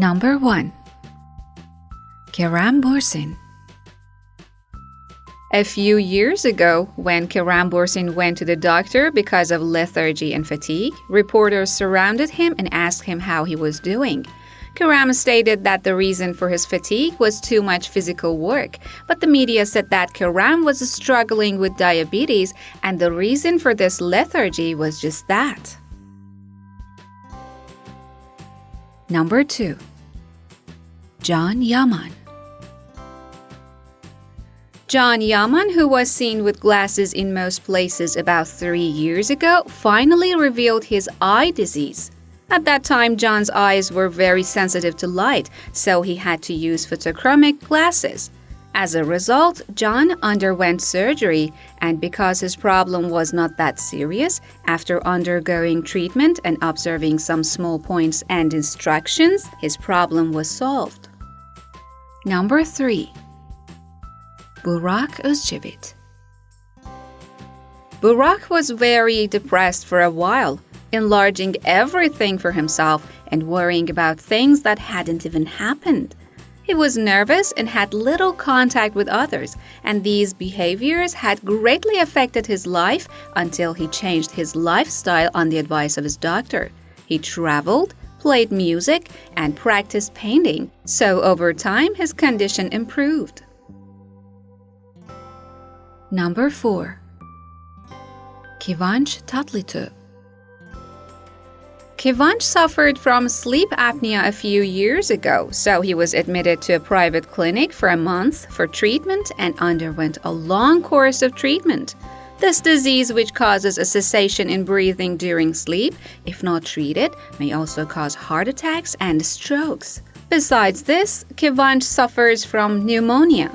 Number 1. Kerem Bürsin. A few years ago, when Kerem Bürsin went to the doctor because of lethargy and fatigue, reporters surrounded him and asked him how he was doing. Kerem stated that the reason for his fatigue was too much physical work, but the media said that Kerem was struggling with diabetes and the reason for this lethargy was just that. Number 2. Yaman. Yaman, who was seen with glasses in most places about 3 years ago, finally revealed his eye disease. At that time, John's eyes were very sensitive to light, so he had to use photochromic glasses. As a result, John underwent surgery, and because his problem was not that serious, after undergoing treatment and observing some small points and instructions, his problem was solved. Number 3. Burak Özçivit. Burak was very depressed for a while, enlarging everything for himself and worrying about things that hadn't even happened. He was nervous and had little contact with others, and these behaviors had greatly affected his life until he changed his lifestyle on the advice of his doctor. He traveled, played music, and practiced painting, so over time his condition improved. Number 4. Kıvanç Tatlıtuğ. Kıvanç suffered from sleep apnea a few years ago, so he was admitted to a private clinic for a month for treatment and underwent a long course of treatment. This disease, which causes a cessation in breathing during sleep, if not treated, may also cause heart attacks and strokes. Besides this, Kıvanç suffers from pneumonia.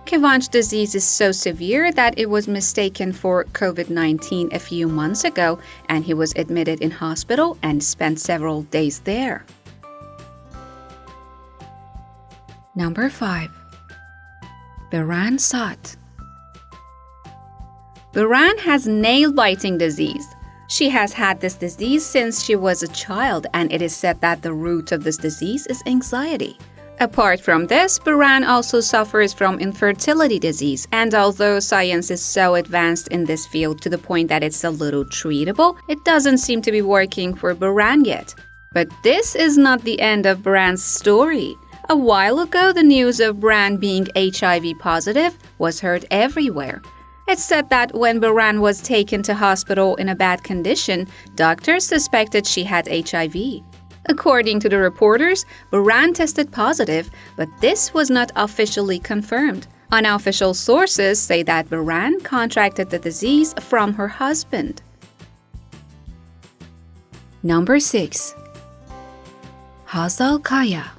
Kıvanç disease is so severe that it was mistaken for COVID-19 a few months ago, and he was admitted in hospital and spent several days there. Number 5. Beren Saat. Beren has nail-biting disease. She has had this disease since she was a child, and it is said that the root of this disease is anxiety. Apart from this, Beren also suffers from infertility disease, and although science is so advanced in this field to the point that it's a little treatable, it doesn't seem to be working for Beren yet. But this is not the end of Beren's story. A while ago, the news of Beren being HIV positive was heard everywhere. It's said that when Beren was taken to hospital in a bad condition, doctors suspected she had HIV. According to the reporters, Beren tested positive, but this was not officially confirmed. Unofficial sources say that Beren contracted the disease from her husband. Number 6. Hazal Kaya.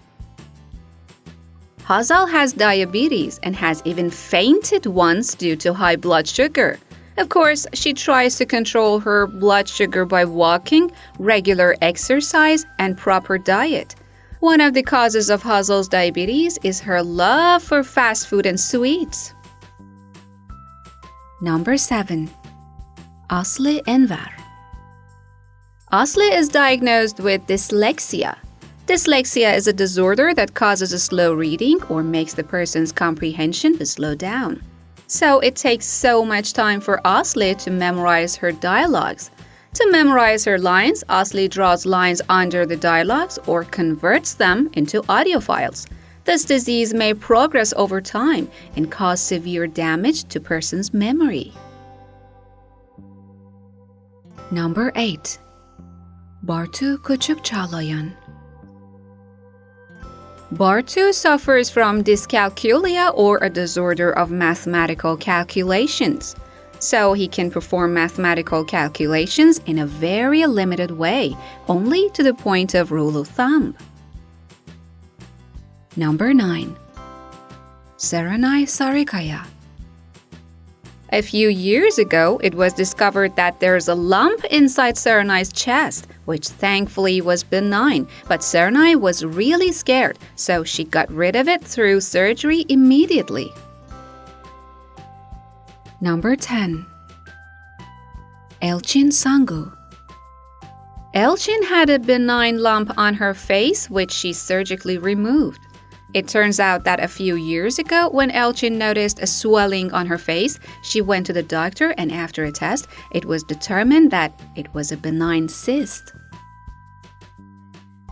Hazal has diabetes and has even fainted once due to high blood sugar. Of course, she tries to control her blood sugar by walking, regular exercise, and proper diet. One of the causes of Hazal's diabetes is her love for fast food and sweets. Number 7. Aslı Enver. Aslı is diagnosed with dyslexia. Dyslexia is a disorder that causes a slow reading or makes the person's comprehension to slow down. So it takes so much time for Aslı to memorize her dialogues. To memorize her lines, Aslı draws lines under the dialogues or converts them into audio files. This disease may progress over time and cause severe damage to person's memory. Number 8. Bartu Küçükçağlayan. Bartu suffers from dyscalculia, or a disorder of mathematical calculations. So he can perform mathematical calculations in a very limited way, only to the point of rule of thumb. Number 9. Serenay Sarıkaya. A few years ago, it was discovered that there's a lump inside Serenay's chest, which thankfully was benign, but Serenay was really scared, so she got rid of it through surgery immediately. Number 10. Elçin Sangu. Elçin had a benign lump on her face, which she surgically removed. It turns out that a few years ago, when Elçin noticed a swelling on her face, she went to the doctor, and after a test, it was determined that it was a benign cyst.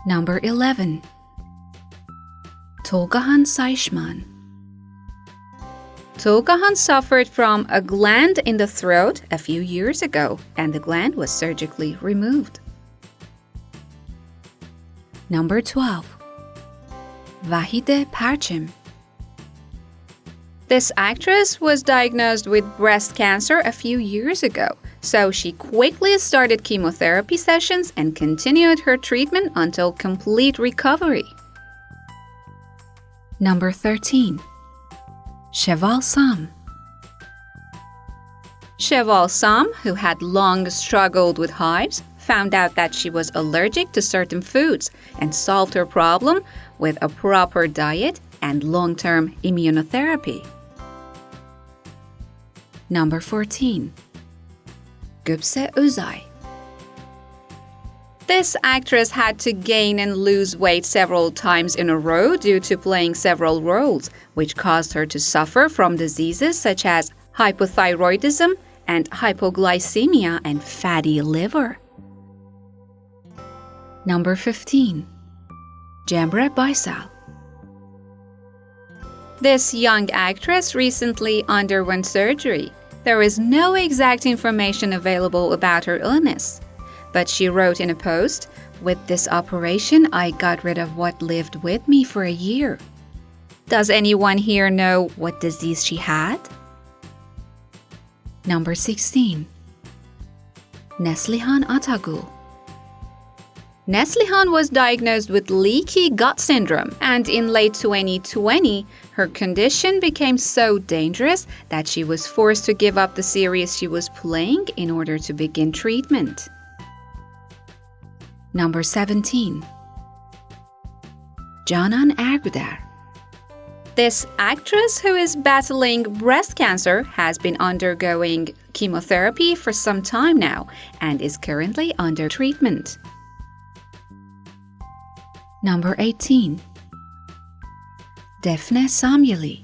Number 11. Tolgahan Sayışman. Tolgahan suffered from a gland in the throat a few years ago, and the gland was surgically removed. Number 12. Vahide Perçim. This actress was diagnosed with breast cancer a few years ago, so she quickly started chemotherapy sessions and continued her treatment until complete recovery. Number 13. Şevval Sam. Şevval Sam, who had long struggled with hives, found out that she was allergic to certain foods and solved her problem with a proper diet and long-term immunotherapy. Number 14. Gupse Özay. This actress had to gain and lose weight several times in a row due to playing several roles, which caused her to suffer from diseases such as hypothyroidism and hypoglycemia and fatty liver. Number 15. Cemre Baysel. This young actress recently underwent surgery. There is no exact information available about her illness, but she wrote in a post, "With this operation, I got rid of what lived with me for a year." Does anyone here know what disease she had? Number 16. Neslihan Atagül. Neslihan was diagnosed with leaky gut syndrome, and in late 2020, her condition became so dangerous that she was forced to give up the series she was playing in order to begin treatment. Number 17. Canan Ergüder. This actress, who is battling breast cancer, has been undergoing chemotherapy for some time now and is currently under treatment. Number 18. Defne Samyeli.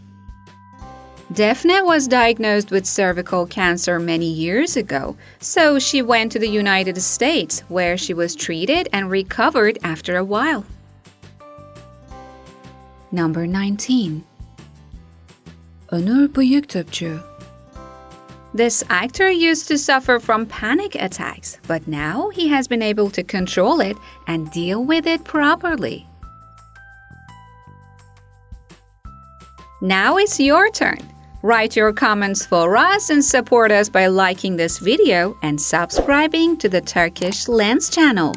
Defne was diagnosed with cervical cancer many years ago, so she went to the United States, where she was treated and recovered after a while. Number 19. Onur Büyüktopçu. This actor used to suffer from panic attacks, but now he has been able to control it and deal with it properly. Now it's your turn. Write your comments for us and support us by liking this video and subscribing to the Turkish Lens channel.